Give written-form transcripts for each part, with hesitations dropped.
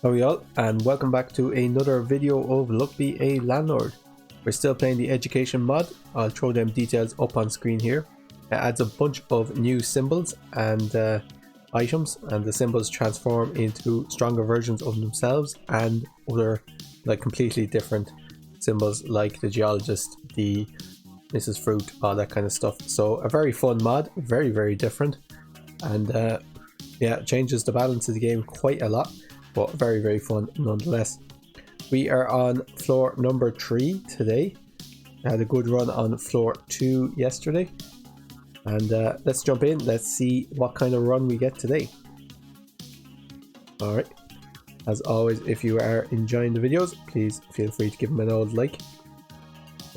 Hello y'all, and welcome back to another video of Luck Be a Landlord. We're still playing the education mod. I'll throw them details up on screen here. It adds a bunch of new symbols and items, and the symbols transform into stronger versions of themselves and other like completely different symbols like the geologist, the Mrs. Fruit, all that kind of stuff. So a very fun mod, very different, and yeah, it changes the balance of the game quite a lot, but very fun nonetheless. We are on floor number 3 today. I had a good run on floor 2 yesterday, and let's jump in. Let's see what kind of run we get today. Alright, as always, if you are enjoying the videos, please feel free to give them an old like.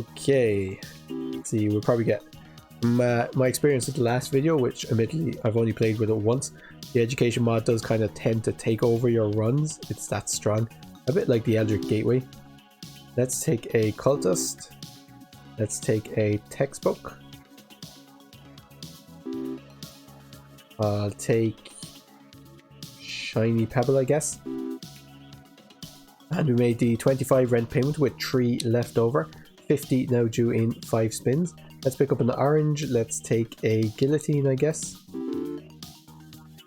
Okay, let's see, we'll probably get my experience with the last video, which admittedly I've only played with it once. The education mod does kind of tend to take over your runs. It's that strong, a bit like the Eldritch Gateway. Let's take a cultist. Let's take a textbook. I'll take shiny pebble, I guess. And we made the 25 rent payment with 3 left over, 50 now due in 5 spins. Let's pick up an orange. Let's take a guillotine, I guess.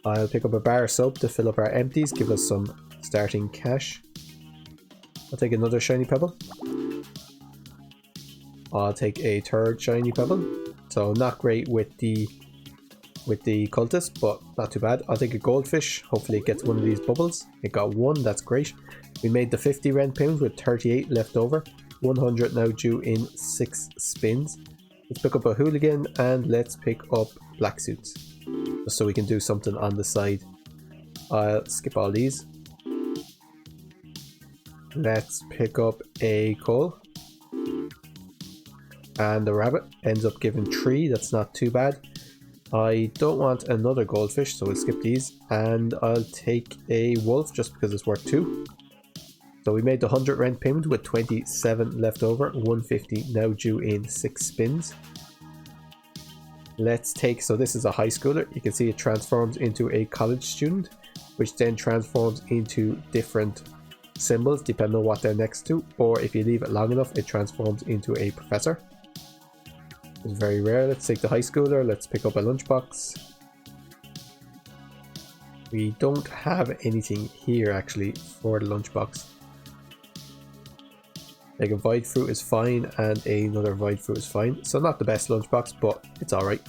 I'll pick up a bar of soap to fill up our empties, give us some starting cash. I'll take another shiny pebble. I'll take a third shiny pebble. So not great with the cultist, but not too bad. I'll take a goldfish. Hopefully it gets one of these bubbles. It got 1, that's great. We made the 50 rent payment with 38 left over. 100 now due in 6 spins. Let's pick up a hooligan and let's pick up black suits, just so we can do something on the side. I'll skip all these. Let's pick up a coal. And the rabbit ends up giving 3, that's not too bad. I don't want another goldfish, so we'll skip these. And I'll take a wolf just because it's worth 2. So we made the 100 rent payment with 27 left over, 150 now due in 6 spins. Let's take, so this is a high schooler. You can see it transforms into a college student, which then transforms into different symbols depending on what they're next to, or if you leave it long enough, it transforms into a professor. It's very rare. Let's take the high schooler. Let's pick up a lunchbox. We don't have anything here actually for the lunchbox. Like a void fruit is fine, and another void fruit is fine. So not the best lunchbox, but it's alright.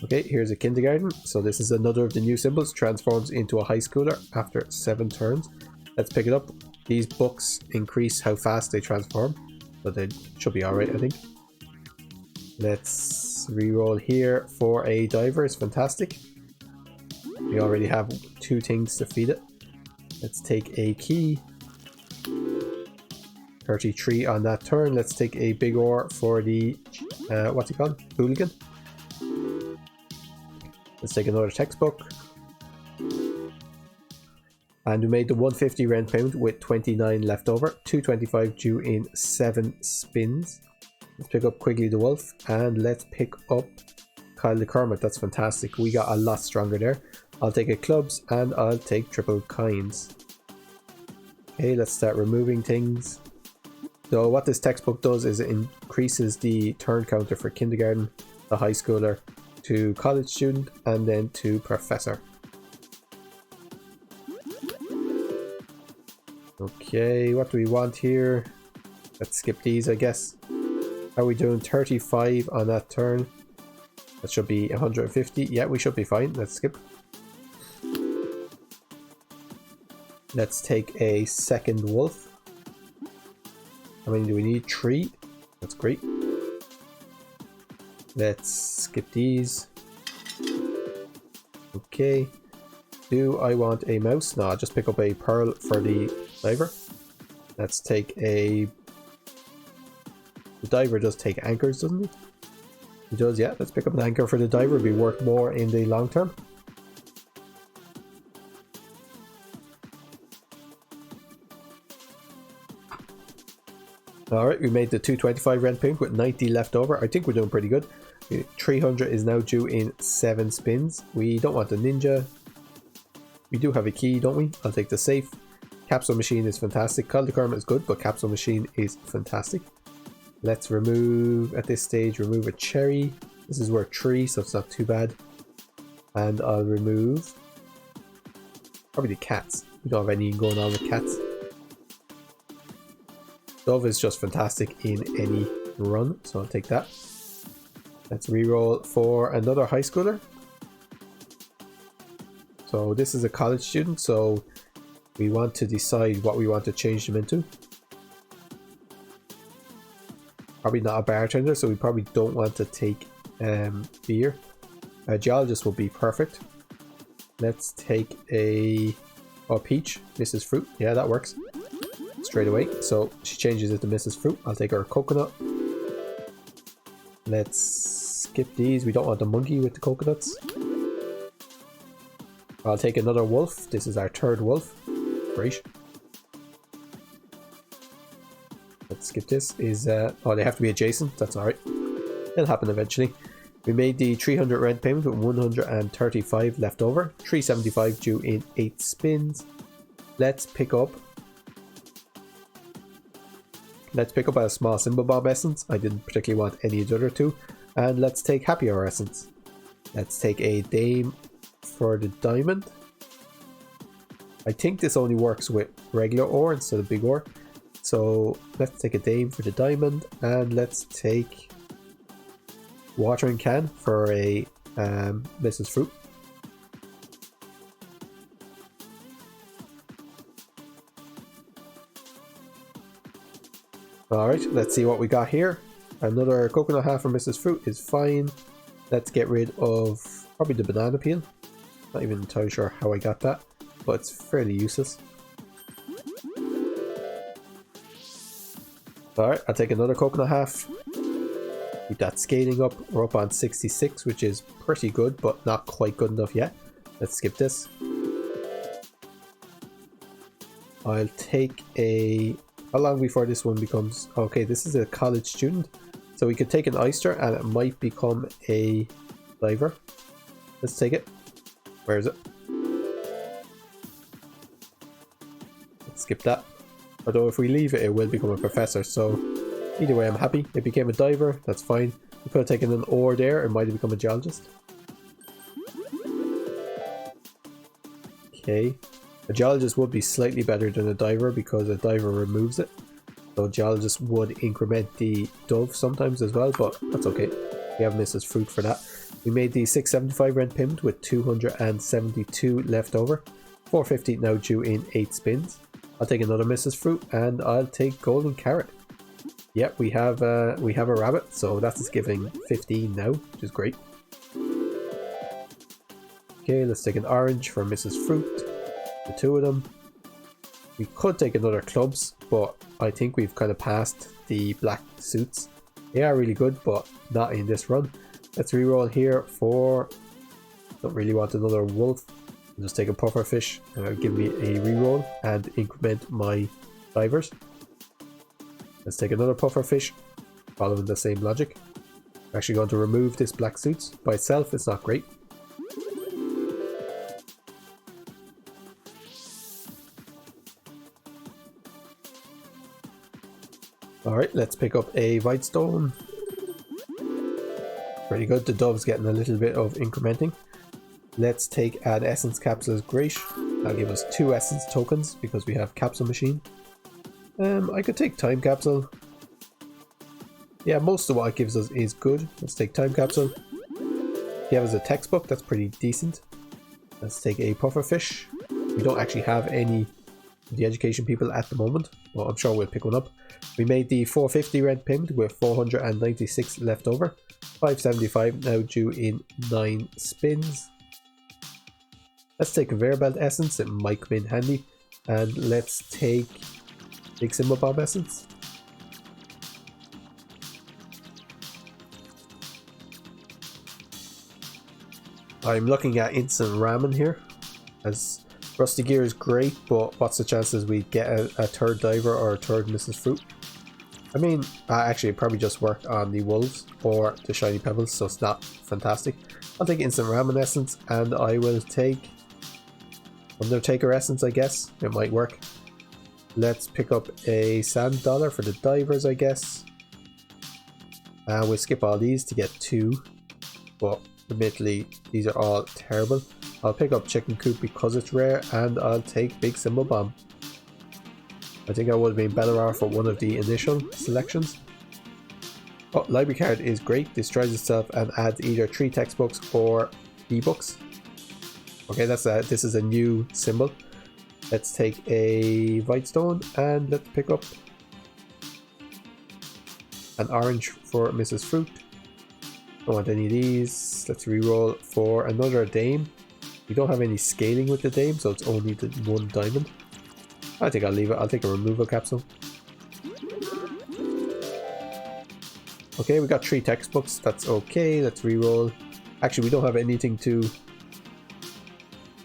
Okay, here's a kindergarten. So this is another of the new symbols. Transforms into a high schooler after 7 turns. Let's pick it up. These books increase how fast they transform, but they should be alright, I think. Let's re-roll here for a diver. It's fantastic. We already have 2 things to feed it. Let's take a key. 33 on that turn. Let's take a big ore for the what's it called? Hooligan. Let's take another textbook. And we made the 150 rent payment with 29 left over, 225 due in 7 spins. Let's pick up Quigley the Wolf, and let's pick up Kyle the Kermit. That's fantastic. We got a lot stronger there. I'll take a clubs and I'll take triple coins. Okay, let's start removing things. So what this textbook does is it increases the turn counter for kindergarten, the high schooler, to college student, and then to professor. Okay, what do we want here? Let's skip these, I guess. Are we doing 35 on that turn? That should be 150. Yeah, we should be fine. Let's skip. Let's take a second wolf. How many do we need? 3. That's great. Let's skip these. Okay. Do I want a mouse? No, I'll just pick up a pearl for the diver. Let's take a... The diver does take anchors, doesn't he? He does, yeah. Let's pick up an anchor for the diver. It'll be worth more in the long term. Alright, we made the 225 rent payment with 90 left over. I think we're doing pretty good. 300 is now due in 7 spins. We don't want the ninja. We do have a key, don't we? I'll take the safe. Capsule machine is fantastic. Caldicorn is good, but capsule machine is fantastic. Let's remove, at this stage, remove a cherry. This is worth 3, so it's not too bad. And I'll remove probably the cats. We don't have any going on with cats. Dove is just fantastic in any run, so I'll take that. Let's reroll for another high schooler. So this is a college student, so we want to decide what we want to change them into. Probably not a bartender, so we probably don't want to take beer. A geologist will be perfect. Let's take a peach, Mrs. Fruit. Yeah, that works. Straight away. So she changes it to Mrs. Fruit. I'll take her coconut. Let's skip these. We don't want the monkey with the coconuts. I'll take another wolf. This is our 3rd wolf. Great. Let's skip this. Oh, they have to be adjacent. That's alright. It'll happen eventually. We made the 300 rent payment with 135 left over. 375 due in 8 spins. Let's pick up a small symbol bomb essence. I didn't particularly want any of the other two. And let's take happy hour essence. Let's take a dame for the diamond. I think this only works with regular ore instead of big ore. So let's take a dame for the diamond, and let's take watering can for a Mrs. Fruit. Alright, let's see what we got here. Another coconut half for Mrs. Fruit is fine. Let's get rid of probably the banana peel. Not even entirely sure how I got that, but it's fairly useless. Alright, I'll take another coconut half. Keep that scaling up. We're up on 66, which is pretty good, but not quite good enough yet. Let's skip this. I'll take a... How long before this one becomes... Okay, this is a college student. So we could take an oyster and it might become a diver. Let's take it. Where is it? Let's skip that. Although if we leave it, it will become a professor. So either way, I'm happy. It became a diver. That's fine. We could have taken an ore there. It might have become a geologist. Okay. A geologist would be slightly better than a diver because a diver removes it. So a geologist would increment the dove sometimes as well, but that's okay. We have Mrs. Fruit for that. We made the 675 rent payment with 272 left over. 450 now due in 8 spins. I'll take another Mrs. Fruit and I'll take golden carrot. Yep, we have a rabbit, so that's giving 15 now, which is great. Okay, let's take an orange for Mrs. Fruit. The 2 of them. We could take another clubs, but I think we've kind of passed the black suits. They are really good, but not in this run. Let's reroll here for... Don't really want another wolf. I'll just take a puffer fish and it'll give me a reroll and increment my divers. Let's take another puffer fish, following the same logic. I'm actually going to remove this black suits. By itself, it's not great. Alright, let's pick up a white stone. Pretty good. The dove's getting a little bit of incrementing. Let's take an essence capsule as great. That'll give us 2 essence tokens because we have capsule machine. I could take time capsule. Yeah, most of what it gives us is good. Let's take time capsule. If you have as a textbook, that's pretty decent. Let's take a puffer fish. We don't actually have any of the education people at the moment. Well, I'm sure we'll pick one up. We made the 450 rent payment with 496 left over. 575 now due in 9 spins. Let's take a conveyor belt essence. It might come in handy. And let's take big symbol bomb essence. I'm looking at instant ramen here, as rusty gear is great, but what's the chances we get a 3rd diver or a 3rd Mrs. Fruit? I mean, actually, it probably just work on the wolves or the shiny pebbles, so it's not fantastic. I'll take instant ramen essence, and I will take Undertaker essence, I guess. It might work. Let's pick up a sand dollar for the divers, I guess. We'll skip all these to get 2. But admittedly, these are all terrible. I'll pick up chicken coop because it's rare, and I'll take big symbol bomb. I think I would have been better off for one of the initial selections. Oh, library card is great. Destroys itself and adds either 3 textbooks or ebooks. Okay, this is a new symbol. Let's take a white stone and let's pick up an orange for Mrs. Fruit. Don't want any of these. Let's reroll for another dame. We don't have any scaling with the dame, so it's only the 1 diamond. I think I'll leave it. I'll take a removal capsule. Okay, we got 3 textbooks. That's okay. Let's reroll. Actually, we don't have anything to...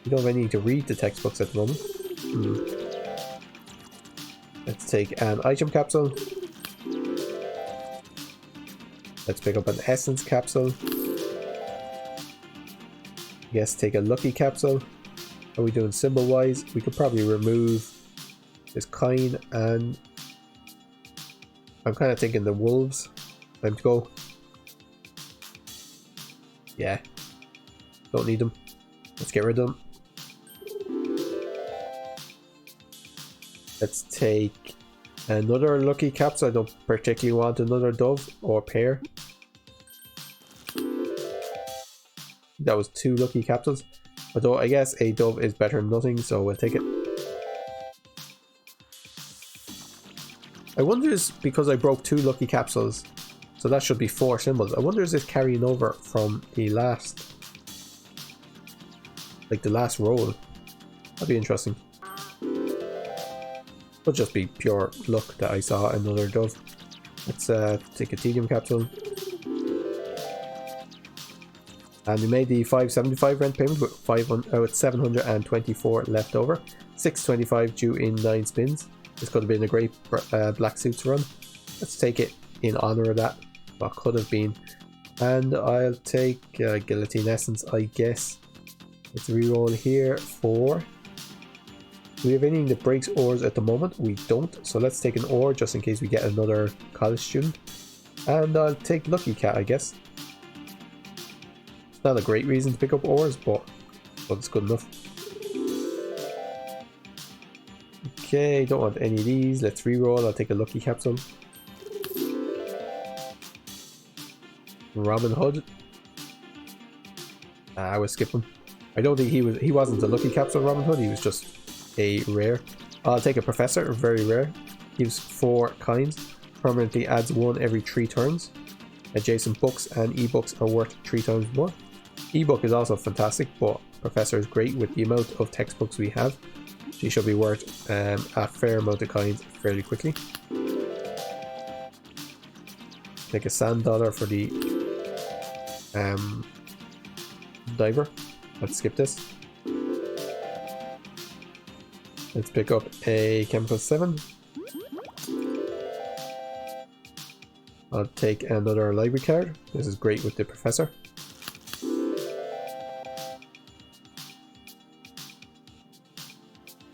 We don't have anything to read the textbooks at the moment. Let's take an item capsule. Let's pick up an essence capsule. Yes, take a lucky capsule. How are we doing symbol wise? We could probably remove this coin, and I'm kind of thinking the wolves. Time to go. Yeah. Don't need them. Let's get rid of them. Let's take another lucky capsule. I don't particularly want another dove or pear. That was 2 lucky capsules. Although I guess a dove is better than nothing, so we'll take it. I wonder is because I broke 2 lucky capsules, so that should be 4 symbols. I wonder is it carrying over from the last, like the last roll. That'd be interesting. Could just be pure luck that I saw another dove. Let's take a tedium capsule. And we made the 575 rent payment with 724 left over. 625 due in 9 spins. This could have been a great black suits run. Let's take it in honor of that. What could have been. And I'll take guillotine essence, I guess. Let's reroll here for... Do we have anything that breaks ores at the moment? We don't. So let's take an ore just in case we get another college student. And I'll take Lucky Cat, I guess. Not a great reason to pick up ores, but it's good enough. Okay, don't want any of these. Let's reroll. I'll take a lucky capsule. Robin Hood. I will skip him. I don't think he wasn't a lucky capsule Robin Hood, he was just a rare. I'll take a professor, very rare. Gives 4 kinds. Permanently adds 1 every 3 turns. Adjacent books and ebooks are worth 3 times more. Ebook is also fantastic, but Professor is great with the amount of textbooks we have. She should be worth a fair amount of coins fairly quickly. Take a sand dollar for the diver. Let's skip this. Let's pick up a chemical 7. I'll take another library card. This is great with the Professor.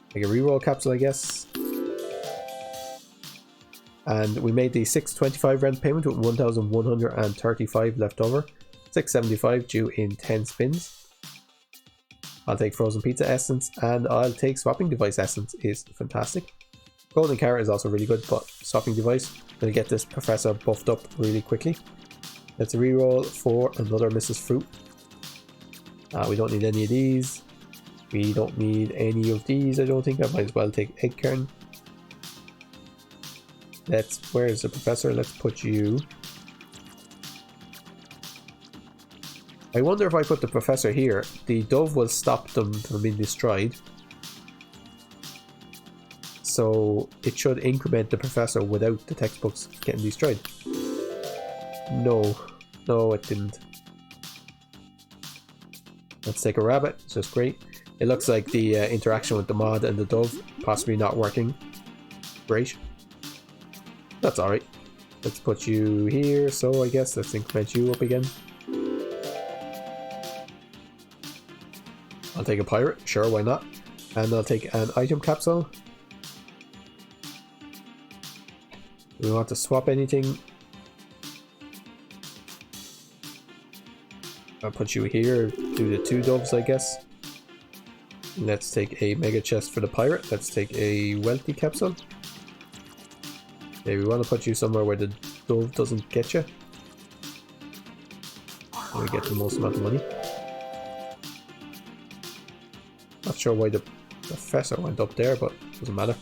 Take a reroll capsule, I guess. And we made the 625 rent payment with 1,135 left over. 675 due in 10 spins. I'll take frozen pizza essence, and I'll take swapping device essence. Is fantastic. Golden carrot is also really good, but swapping device, gonna get this professor buffed up really quickly. Let's reroll for another Mrs. Fruit. We don't need any of these. We don't need any of these, I don't think. I might as well take egg kern. Where is the professor? Let's put you. I wonder if I put the professor here, the dove will stop them from being destroyed. So it should increment the professor without the textbooks getting destroyed. No, it didn't. Let's take a rabbit, it's just great. It looks like the interaction with the mod and the dove possibly not working. Great. That's alright. Let's put you here, so I guess let's increment you up again. I'll take a pirate, sure, why not? And I'll take an item capsule. Do we want to swap anything? I'll put you here, do the 2 doves, I guess. Let's take a mega chest for the pirate. Let's take a wealthy capsule. Okay, we want to put you somewhere where the dove doesn't get you. We get the most amount of money. Not sure why the professor went up there, but doesn't matter.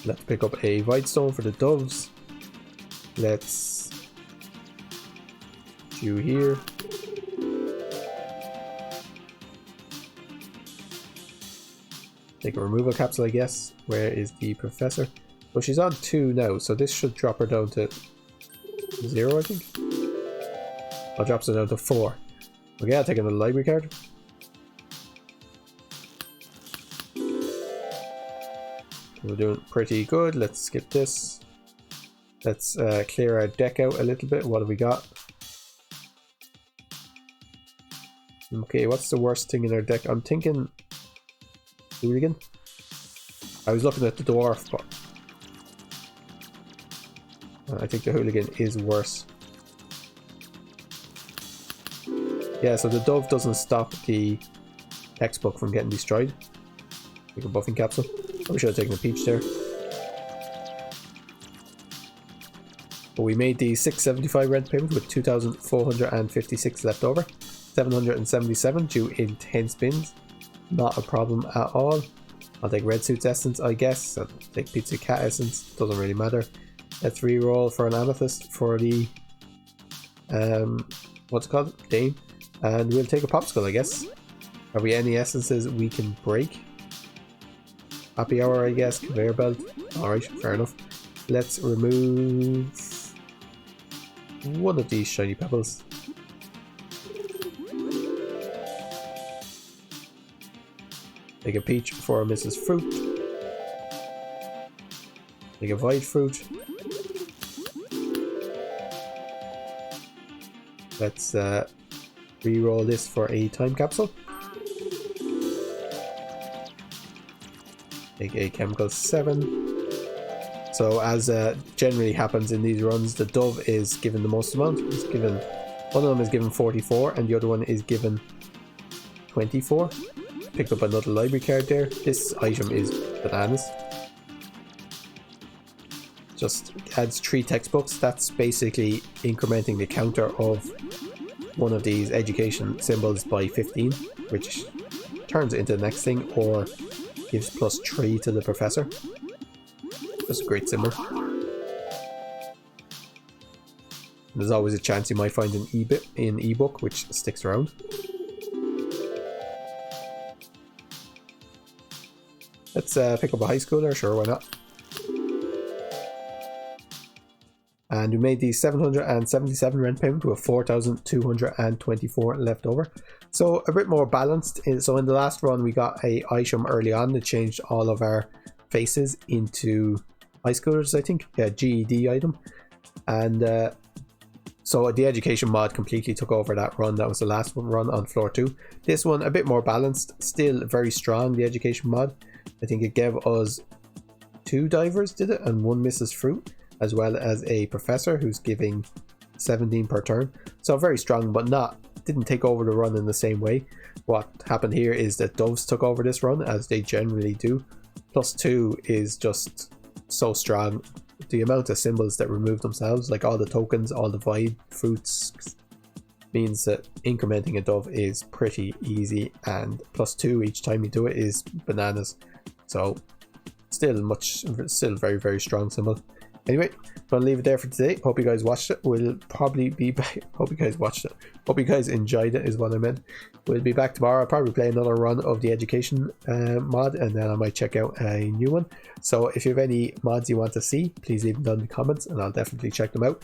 Let's pick up a void stone for the doves. Let's do here. Take a removal capsule, I guess. Where is the professor? Well, she's on 2 now, so this should drop her down to 0, I think. I'll drop her down to 4. Okay, I'll take another library card. We're doing pretty good. Let's skip this. Let's clear our deck out a little bit. What have we got? Okay, what's the worst thing in our deck? I'm thinking hooligan. I was looking at the dwarf, but I think the hooligan is worse. Yeah, so the dove doesn't stop the textbook from getting destroyed. Take a buffing capsule. I should have taken a peach there. But we made the 675 rent payment with 2,456 left over. 777 due in 10 spins. Not a problem at all. I'll take red suits essence, I guess. I'll take pizza cat essence. Doesn't really matter. Let's re-roll for an amethyst for the what's it called? Dane. And we'll take a popsicle, I guess. Have we any essences we can break? Happy hour, I guess. Conveyor belt. Alright, fair enough. Let's remove one of these shiny pebbles. Take a peach for Mrs. Fruit. Take a void fruit. Let's re-roll this for a time capsule. Take a chemical 7. So as generally happens in these runs, the dove is given the most amount. It's given, one of them is given 44 and the other one is given 24. Picked up another library card there. This item is bananas. Just adds 3 textbooks. That's basically incrementing the counter of one of these education symbols by 15, which turns it into the next thing, or gives +3 to the professor. Just a great symbol. There's always a chance you might find an ebook which sticks around. Let's pick up a high schooler, sure, why not? And we made the 777 rent payment with 4,224 left over. So a bit more balanced. So in the last run we got a item early on that changed all of our faces into high schoolers, I think. Yeah, GED item. And so the education mod completely took over that run. That was the last one run on floor 2. This one a bit more balanced, still very strong, the education mod. I think it gave us 2 divers, did it? And 1 Mrs. Fruit, as well as a professor who's giving 17 per turn. So very strong, but didn't take over the run in the same way. What happened here is that doves took over this run, as they generally do. +2 is just so strong. The amount of symbols that remove themselves, like all the tokens, all the void fruits, means that incrementing a dove is pretty easy, and +2 each time you do it is bananas. So still very, very strong symbol. Anyway, I'm gonna leave it there for today. Hope you guys watched it. We'll probably be back. Hope you guys watched it. Hope you guys enjoyed it, is what I meant. We'll be back tomorrow. I'll probably play another run of the education mod, and then I might check out a new one. So if you have any mods you want to see, please leave them down in the comments and I'll definitely check them out.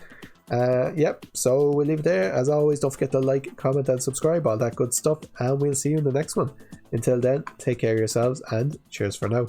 Yep, so we'll leave it there. As always, don't forget to like, comment and subscribe, all that good stuff, and we'll see you in the next one. Until then, take care of yourselves and cheers for now.